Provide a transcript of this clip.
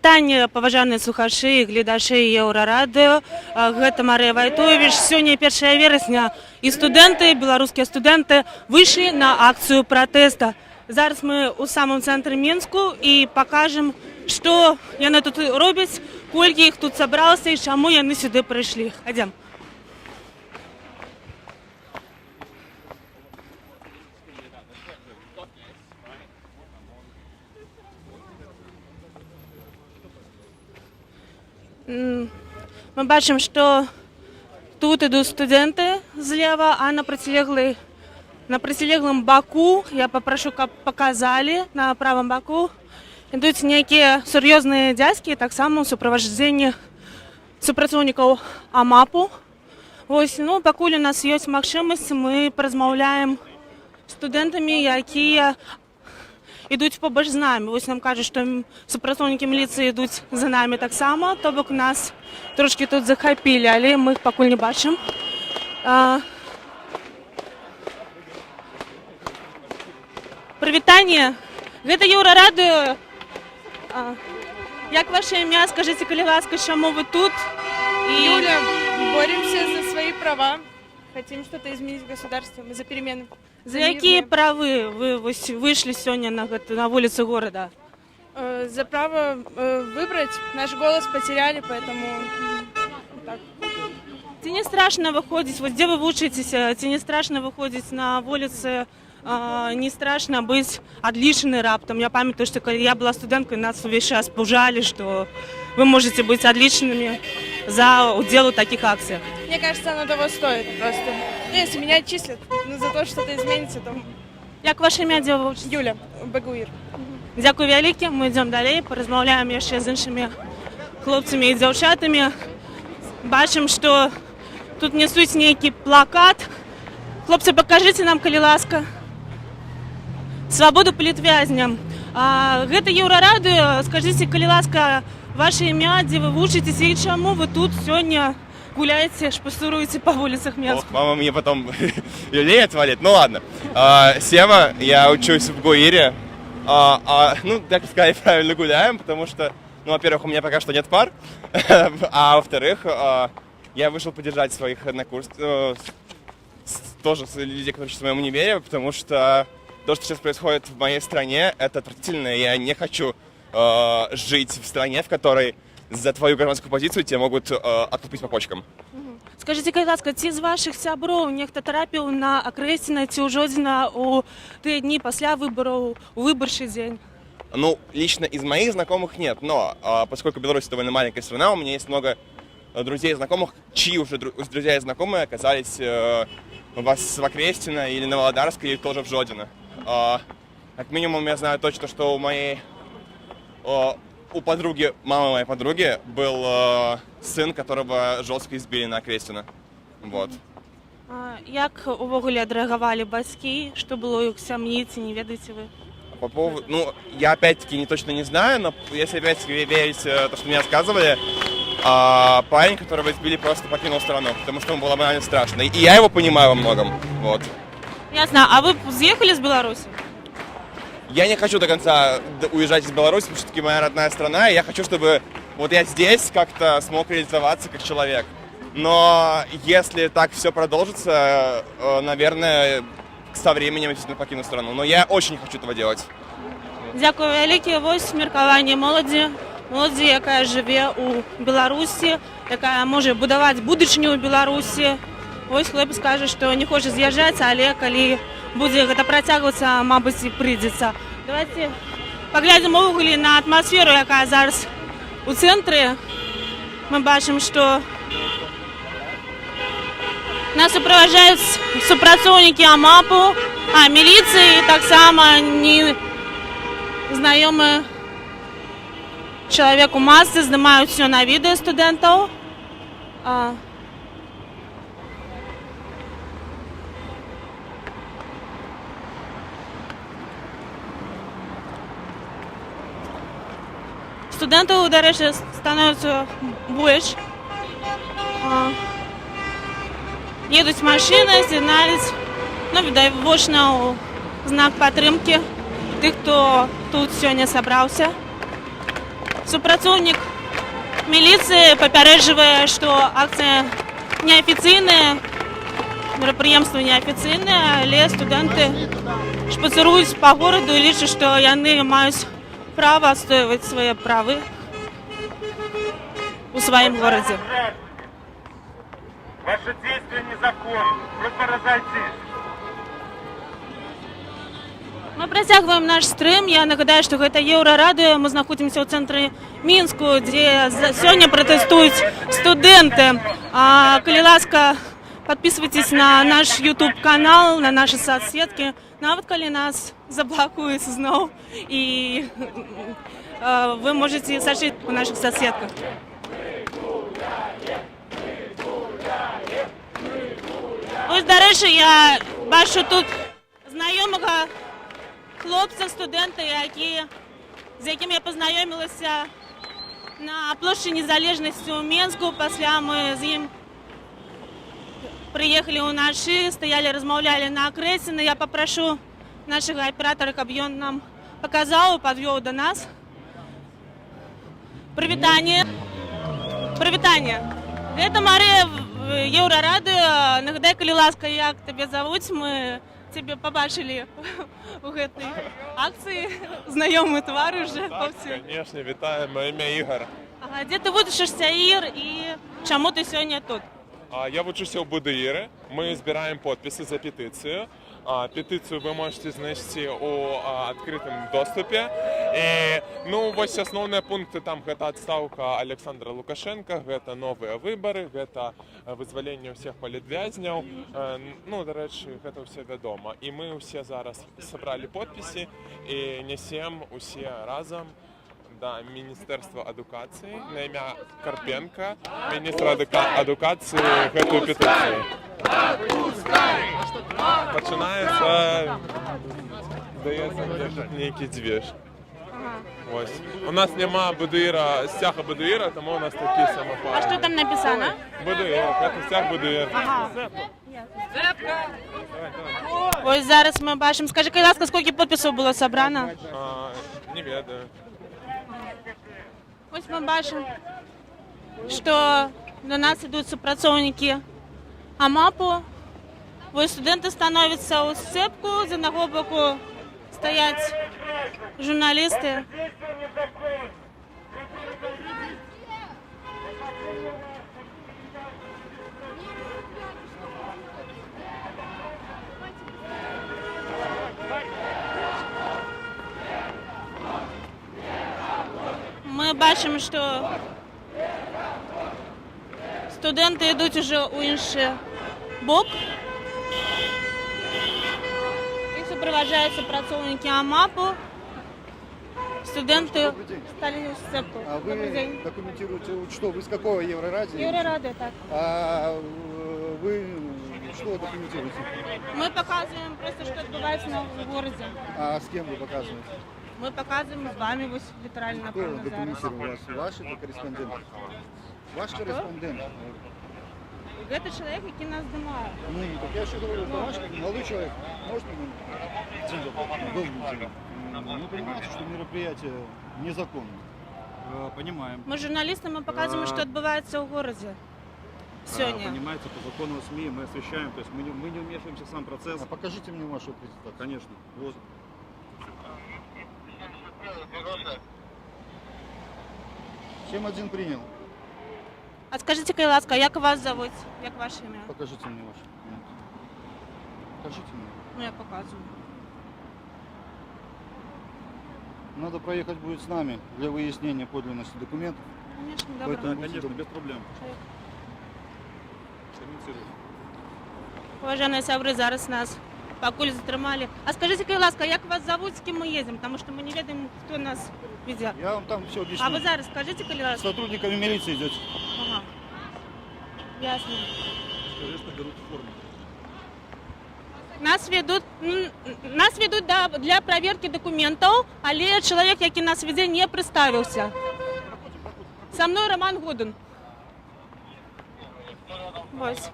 вітанне, паважаныя слухачы і гледачы Еўрарадыё. Гэта Марыя Вайтовіч. Сёння 1 верасня і студэнты, беларускія студэнты выйшлі на акцыю пратэста. Зараз мы ў самым цэнтры Мінску і пакажам, што яны тут робяць, колькі іх тут сабралася і чаму яны сюды прыйшлі. Хадзем. Мы бачым, што тут ідуць студэнты злева, а на процілеглым баку, я папрашу, каб паказалі, на правым баку ідуць нейкія сур'ёзныя дзядзькі, таксама ў суправаджэнні супрацоўнікаў АМАПу. Вось, пакуль у нас ёсць магчымасць, мы паразмаўляем з студэнтамі, якія ідуць побач з намі. Вось нам кажуць, што супрацоўнікі міліцыі ідуць за намі таксама, то бок нас трошкі тут захапілі, але мы іх пакуль не бачым. Прывітанне, гэта Еўрарадыё. Як ваше імя? Скажыце, калі ласка, чаму вы тут? Юля, боремся за свои права. Хотим что-то изменить в государстве. Мы за перемены. За какие правы вы вышли сегодня на улицу города? За право выбрать. Наш голос потеряли, поэтому так. Ці не страшно выходить, вот где вы учитесь, ці не страшно выходить на улице, не страшно быть отличной раптом. Я памятаю, что когда я была студенткой, нас весь час пужали, что вы можете быть отличными за удел в таких акциях. Мне кажется, оно того стоит просто. Если меня отчислят, за то, что это изменится, то... Як ваше ім'я, дзе вы вучыцеся? Юля, Багуір. Дзякуй вялікі, мы ідзём далей, паразмаўляем яшчэ з іншымі хлопцамі і дзяўчатамі. Бачым, што тут несуць нейкі плакат. Хлопцы, пакажыце нам, калі ласка. Свабоду палітвязням. Гэта Еўрарадыё. Скажыце, калі ласка, ваше імя, дзе вы вучыцеся і чаму вы тут сёння гуляете, шпасуруете по улицах Минска? Мама мне потом юлей отвалит. Ну ладно. Сева, я учусь в ГУИРе. Так сказать, правильно гуляем, потому что, во-первых, у меня пока что нет пар, а во-вторых, я вышел поддержать своих однокурсников, тоже людей, которые учатся в моем универе, потому что то, что сейчас происходит в моей стране, это отвратительно. Я не хочу жить в стране, в которой за твою гражданскую позицию тебя могут отлупить по почкам. Скажите, калі ласка, ці з ваших сяброў нехта трапіў на акрэсціна ці ўжо у тыя дні пасля выбораў, у выбарчы дзень? Лично из моих знакомых нет, но поскольку Беларусь довольно маленькая страна, у меня есть много друзей и знакомых, чьи уже друзья и знакомые оказались у вас в Окрестино или на Володарской, или тоже в Жодино. Как минимум я знаю точно, что у подруги, мамы моей подруги, был сын, которого жестко избили на Окрестино. Вот. Як увогуле адрэагавалі бацькі? Што было ў іх сям'і, ці не ведаеце вы? По поводу, я опять-таки точно не знаю, но если опять-таки верить то, что мне рассказывали, парень, которого избили, просто покинул страну, потому что ему было банально страшно. И я его понимаю во многом. Вот. Ясно. А вы съехали с Беларуси? Я не хочу до конца уезжать из Беларуси, потому что это моя родная страна, и я хочу, чтобы вот я здесь как-то смог реализоваться как человек. Но если так все продолжится, наверное, со временем я действительно покину страну. Но я очень не хочу этого делать. Дзякуй вялікі. Вось меркаванне моладзі, якая жыве ў Беларусі, якая можа будаваць будучыню ў Беларусі. Вось хлопец кажа, што не хоча з'язджаць, але калі будзе гэта працягвацца, мабыць, і прыйдзецца. Давайте паглядзім увогуле на атмасферу, якая зараз у цэнтры. Мы бачым, што нас суправаджаюць супрацоўнікі АМАПу, міліцыі, таксама незнаёмы чалавек у масцы, здымаюць усё на відэо студэнтаў. Студэнтаў, дарэчы, становіцца больш. Едуць машыны, сігналяць, відавочна ў знак падтрымкі тых, хто тут сёння сабраўся. супрацоўнік міліцыі папярэджвае, што акцыя неафіцыйная, мерапрыемства неафіцыйнае, але студэнты шпацыруюць па гораду і лічаць, што яны маюць права адстойваць свае правы у сваім горадзе. Ваши действия незаконны. Вы поражаете. Мы працягваем наш стрым. Я нагадаю, што гэта Еўрарадыё. Мы знаходзімся ў цэнтры Мінску, дзе сёння пратэстуюць студэнты. Калі ласка, подписывайтесь на наш YouTube-канал, на наши соцсетки. Нават калі нас заблокуюць зноў, і вы можете сачыць у наших соцсетках. Ось, дарэчы, я бачу тут знаёмага хлопца, студэнта, з якім я пазнаёмілася на плошчы Незалежнасці ў Мінску. Пасля мы з ім прыехалі ўначы, стаялі, размаўлялі на акрэсіны. Я папрашу нашага аператара, каб ён нам паказаў, падвёў да нас. Прывітанне. Гэта Марыя, Еўрарадыё. Нагадай, калі ласка, як табе завуць, мы цябе пабачылі у гэтай акцыі. Знаёмы твар уже паўсюль. Конечно, вітаю, моё імя Ігор. Дзе ты вучышся, Ір, і чаму ты сёння тут? Я вучуся ў БДІРы. Мы збіраем подпісы за петыцыю. Петыцыю вы можете знайсці ў адкрытым доступе. І, вось асноўныя пункты там гэта адстаўка Александра Лукашенка, гэта новыя выбары, гэта вызваленне ўсіх палітвязняў. Дарэчы, гэта ўсё вядома. І мы ўсе зараз сабралі подпісы і нясем усе разам да Міністэрства адукацыі на імя Карпенка, міністра адукацыі, гэтую петыцыю. Пачынаецца, здаецца, нейкі дзвеж. У нас няма БДІРа, сцяга БДІРа, таму у нас такі самапал. А што там напісана? БДІР, гэта сцяг БДІР. Ось зараз мы бачым. Скажы, калі ласка, сколькі подпісаў было сабрана? Не ведаю. Ось мы бачым, што до нас ідуць супрацоўнікі АМАПу. Вось студэнты становяцца ў сцэпку, з аднаго боку стаяць журналісты. Мы бачым, што студэнты ідуць ужо ў іншы бок. Іх суправаджаюць супрацоўнікі АМАПу. Студэнты сталі ў сцэпку. Вы документируете, что вы с какого Еврорадио? Еўрарадыё, так. Вы что документируете? Мы показываем просто, что отбывается в городе. А с кем вы показываете? Мы показываем с вами, вот литерально Кто например, зараз. документировал вас? Ваш или корреспондент? Ваш корреспондент? Это человек, который нас здымае. Так я еще говорю, это ваш молодой человек. Может, вы понимаете, что мероприятие незаконно? Понимаем. Мы журналисты, мы показываем, что отбывается в городе сегодня. Понимаете, по закону СМИ мы освещаем, то есть мы не вмешиваемся в сам процесс. А покажите мне вашу презентацию. Конечно. Вот. Чем один принял? А скажите, калі ласка, як вас зовут? Як ваше имя? Покажите мне ваше. Покажите мне. Ну, я показываю. Надо проехать будет с нами для выяснения подлинности документов. Конечно, Да, добро. Да, конечно, без проблем. Комментируем. Уважаемые сябры, зараз нас пакуль затрымалі. А скажите, калі ласка, як вас зовут, с кем мы едем? Потому что мы не ведаем, кто нас ведет. Я вам там все объясню. А вы зараз скажите, калі С ласка. сотрудниками милиции идете. Ага. Ясно. Скажи, что берут форму. Нас ведут для проверки документов, але человек, який нас веде, не представился. Со мной Роман Годун. Вот.